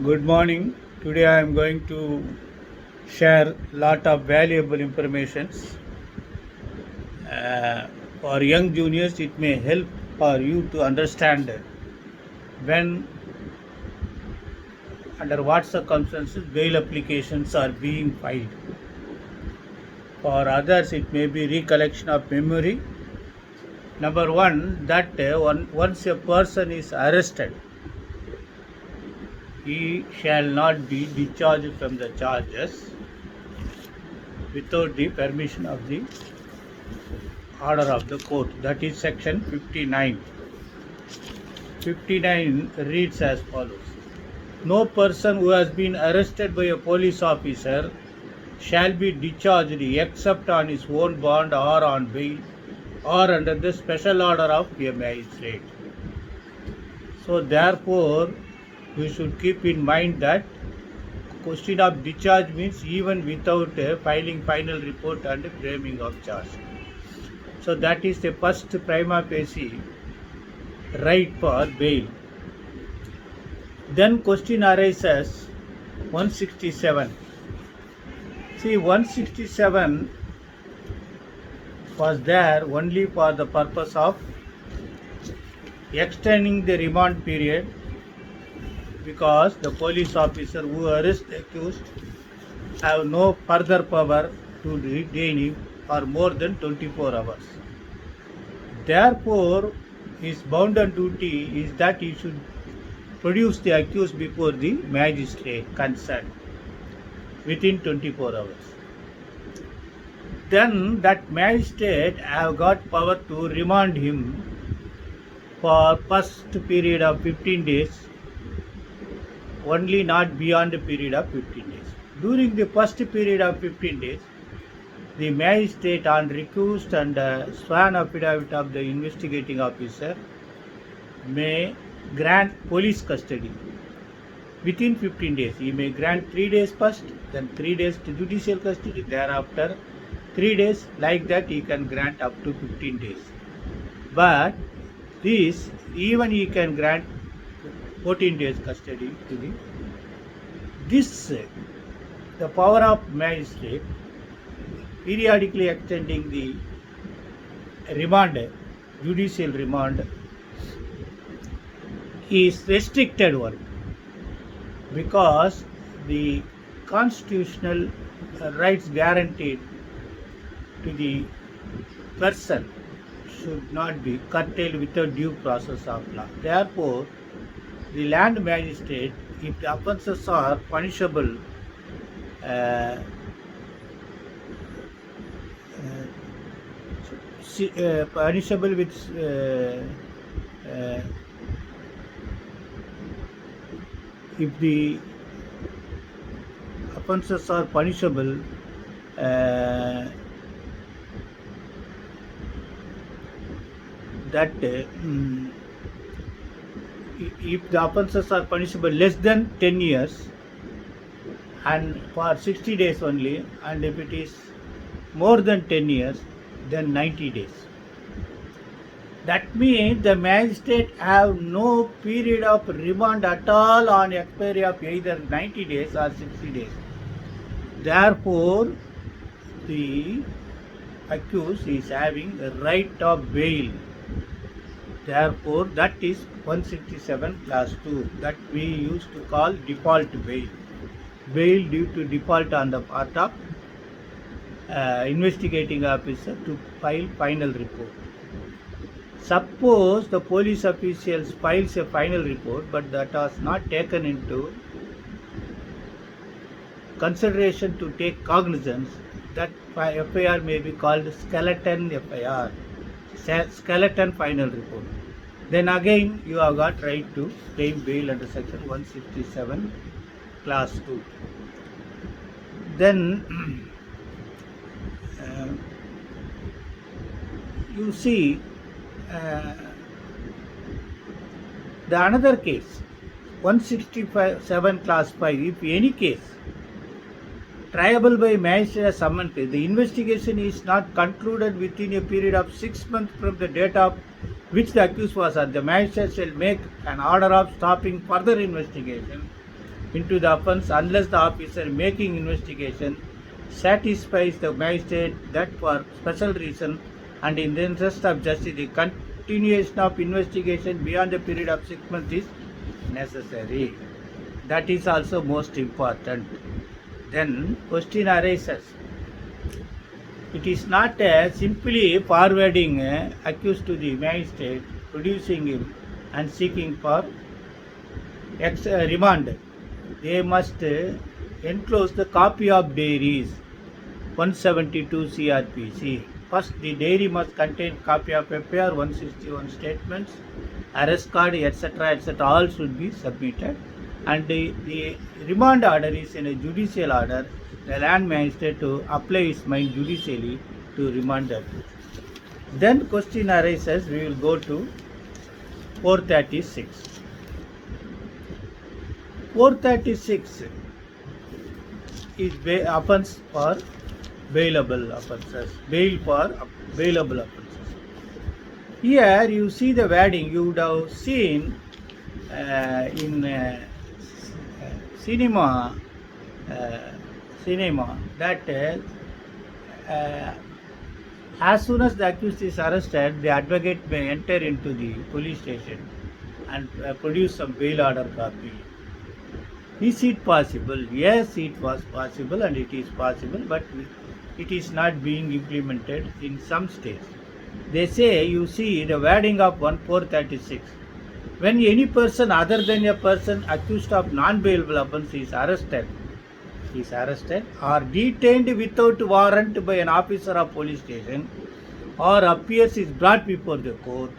Good morning. Today I am going to share lot of valuable informations. For young juniors, it may help for you to understand when, under what circumstances, bail applications are being filed. For others, it may be recollection of memory. Number one, that once a person is arrested, he shall not be discharged from the charges without the permission of the order of the court. That is section 59. 59 reads as follows. No person who has been arrested by a police officer shall be discharged except on his own bond or on bail or under the special order of a magistrate. So therefore, we should keep in mind that question of discharge means even without filing final report and framing of charge. So that is the first prima facie right for bail. Then question arises 167. See, 167 was there only for the purpose of extending the remand period, because the police officer who arrests the accused have no further power to detain him for more than 24 hours. Therefore, his bounden duty is that he should produce the accused before the magistrate concerned within 24 hours. Then that magistrate have got power to remand him for first period of 15 days, only not beyond the period of 15 days. During the first period of 15 days, the magistrate, on recused and sworn affidavit of the investigating officer, may grant police custody within 15 days. He may grant 3 days first, then 3 days to judicial custody, thereafter 3 days, like that he can grant up to 15 days. But this, even he can grant 14 days custody to the power of magistrate periodically extending the remand, judicial remand, is restricted one, because the constitutional rights guaranteed to the person should not be curtailed without due process of law. Therefore, the land magistrate, if the offences are punishable punishable with if the offences are punishable that if the offences are punishable less than 10 years and for 60 days only, and if it is more than 10 years, then 90 days. That means the magistrate have no period of remand at all on expiry of either 90 days or 60 days. Therefore, the accused is having a right of bail. Therefore, that is 167 class 2 that we used to call default bail. Bail due to default on the part of investigating officer to file final report. Suppose the police officials files a final report, but that was not taken into consideration to take cognizance, that FIR may be called skeleton FIR, skeleton final report. Then again you have got right to claim bail under section 167 class 2. Then you see the another case 167 class 5, if any case triable by magistrate as summoned, the investigation is not concluded within a period of 6 months from the date of which the accused was at, the magistrate shall make an order of stopping further investigation into the offence unless the officer making investigation satisfies the magistrate that for special reason and in the interest of justice the continuation of investigation beyond the period of 6 months is necessary. That is also most important. Then question arises. It is not simply forwarding accused to the magistrate, producing him and seeking for remand. They must enclose the copy of diaries 172 CRPC. First, the diary must contain copy of FIR 161 statements, arrest card, etc. All should be submitted. And the remand order is in a judicial order. The land magistrate to apply his mind judicially to remand that. Then question arises. We will go to 436. 436 is offence for bailable offences. Bail for bailable offences. Here you see the wording. You would have seen in cinema that as soon as the accused is arrested, the advocate may enter into the police station and produce some bail order copy. Is it possible? Yes, it was possible and it is possible, but it is not being implemented in some states. They say, you see the wording of 1436. When any person other than a person accused of non-bailable offence is arrested or detained without warrant by an officer of police station or appears is brought before the court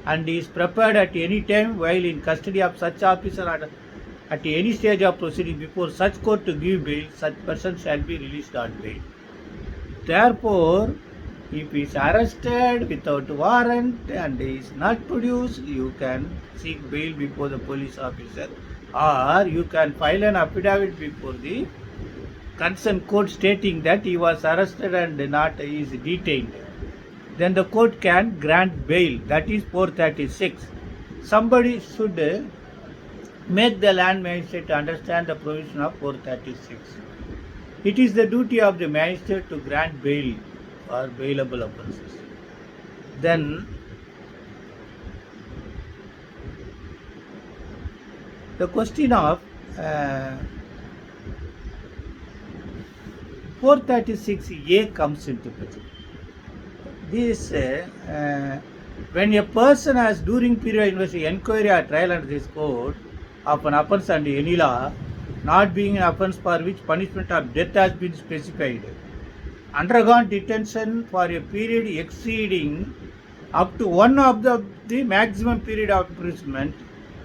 and is prepared at any time while in custody of such officer at any stage of proceeding before such court to give bail, such person shall be released on bail. Therefore, if he is arrested without warrant and is not produced, you can seek bail before the police officer, or you can file an affidavit before the concerned court stating that he was arrested and not is detained. Then the court can grant bail. That is 436. Somebody should make the land magistrate to understand the provision of 436. It is the duty of the magistrate to grant bail for bailable offences. Then the question of 436A comes into picture. This when a person has during period of investigation, inquiry or trial under this code of an offence under any law, not being an offence for which punishment of death has been specified, undergone detention for a period exceeding up to one of the maximum period of imprisonment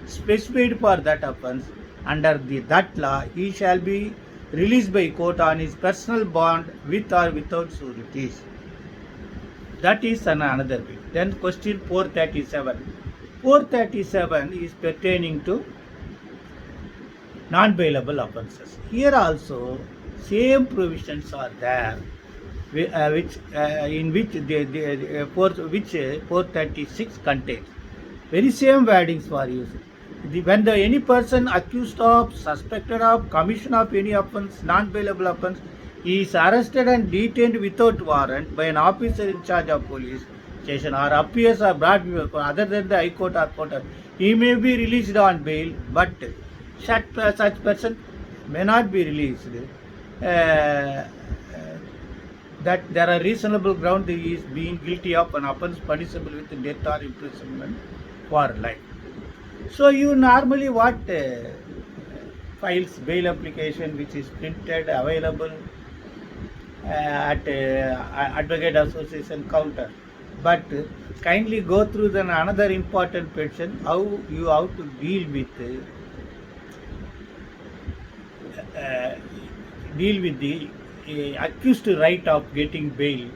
specified for that offence under that law, he shall be released by court on his personal bond with or without sureties. That is another bit. Then question 437. 437 is pertaining to non-bailable offences. Here also same provisions are there, which 436 contains. Very same wordings were used. When any person accused of, suspected of, commission of any offence, non-bailable offence, he is arrested and detained without warrant by an officer in charge of police station or appears or brought before other than the High Court or court, he may be released on bail, but such person may not be released. That there are reasonable ground he is being guilty of an offence punishable with death or imprisonment for life. So you normally what files bail application which is printed available at Advocate Association counter. But kindly go through then another important question, how you have to deal with the accused right of getting bail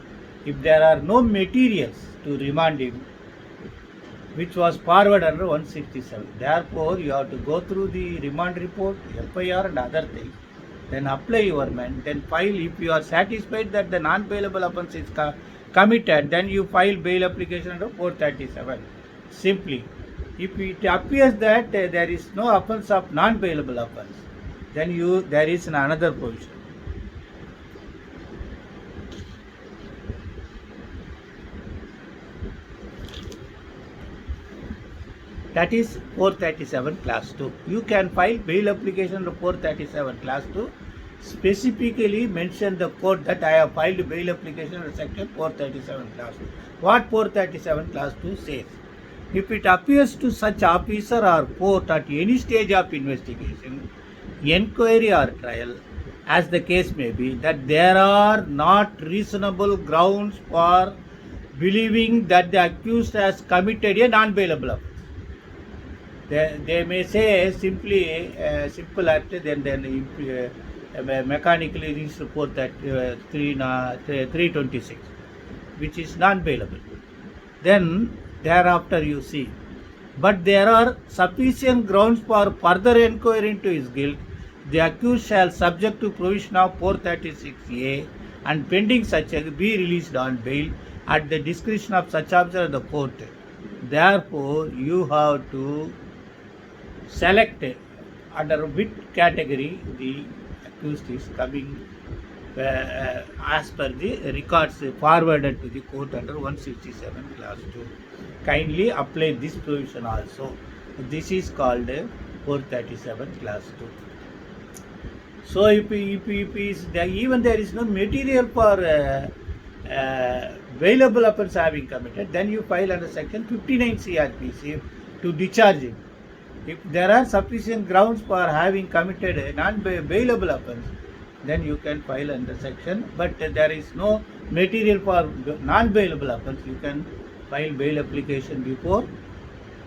if there are no materials to remand him, which was forwarded under 167. Therefore, you have to go through the remand report, FIR and other things, then apply your amendment, then file. If you are satisfied that the non-bailable offence is committed, then you file bail application under 437. Simply, if it appears that there is no offence of non-bailable offence, then there is another provision. That is 437 class 2. You can file bail application under 437 class 2. Specifically mention the code that I have filed bail application under section 437 class 2. What 437 class 2 says? If it appears to such officer or court at any stage of investigation, inquiry or trial, as the case may be, that there are not reasonable grounds for believing that the accused has committed a non-bailable offence. They may say simply simple act, then mechanically reach report that 326, which is non-bailable. Then thereafter you see, but there are sufficient grounds for further inquiry into his guilt. The accused shall, subject to provision of 436A, and pending such a, be released on bail at the discretion of such officer of the court. Therefore, you have to select under which category the accused is coming as per the records forwarded to the court under 167 class 2. Kindly apply this provision also. This is called 437 class 2. So if is there, even there is no material for bailable offence having committed, then you file under section 59 CRPC to discharge him. If there are sufficient grounds for having committed a non-bailable offence, then you can file under section, but there is no material for non-bailable offence, you can file bail application before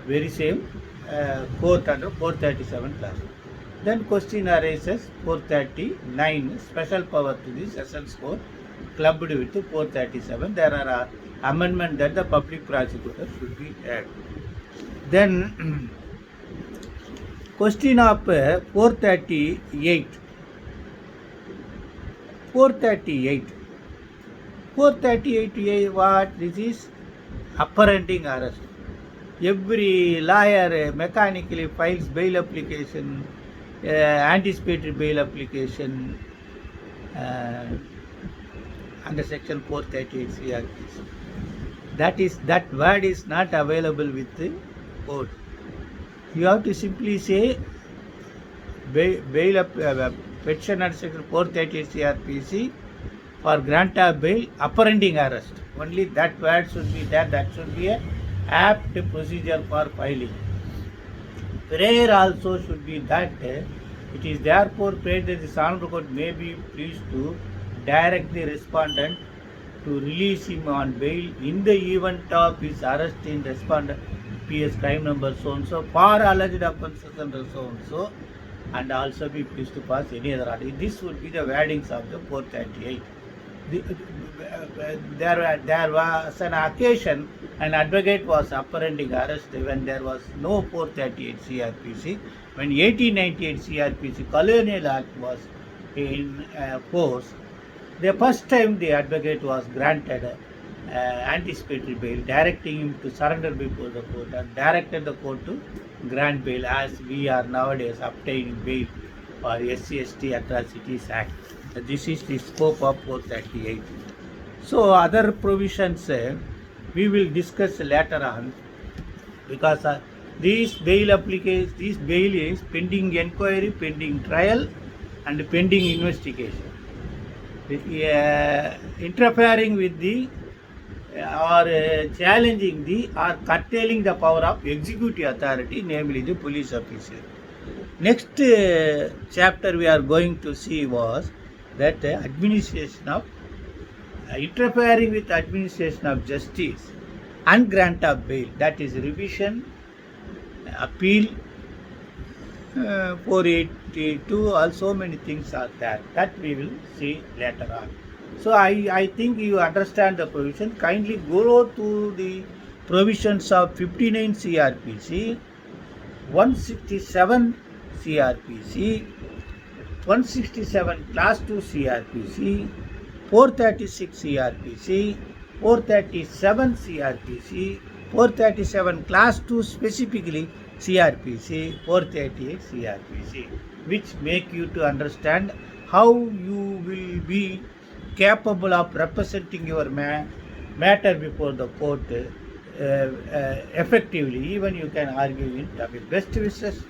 very same court under 437 class. Then question arises 439, special power to the Sessions Court clubbed with 437. There are amendment that the public prosecutor should be added. Then question of 438. 438 what? This is apprehending arrest. Every lawyer mechanically files bail application, anticipatory bail application under section 438 CRPC. That word is not available with the code. You have to simply say bail petition under section 438 CRPC for grant of bail, apprehending arrest. Only that word should be there. That should be a apt procedure for filing. Prayer also should be that it is therefore prayed that the Honorable Court may be pleased to direct the respondent to release him on bail in the event of his arrest in respondent PS crime number so and so for alleged offences under so and so, and also be pleased to pass any other order. This would be the wordings of the 438. There was an occasion an advocate was apprehending arrest when there was no 438 CRPC. When 1898 CRPC Colonial Act was in force, the first time the advocate was granted anticipatory bail, directing him to surrender before the court, and directed the court to grant bail, as we are nowadays obtaining bail for SC/ST Atrocities Act. This is the scope of 438. So other provisions we will discuss later on, because these bail applications, this bail is pending inquiry, pending trial, and pending investigation. Interfering with the or challenging the or curtailing the power of executive authority, namely the police officer. Next chapter we are going to see was that administration of interfering with administration of justice and grant of bail, that is revision, appeal, 482, also many things are there that we will see later on. So I think you understand the provision. Kindly go to the provisions of 59 CRPC, 167 CRPC, 167 class 2 CRPC, 436 CRPC, 437 CRPC, 437 class 2 specifically CRPC, 438 CRPC, which make you to understand how you will be capable of representing your matter before the court effectively. Even you can argue in topic. Best wishes.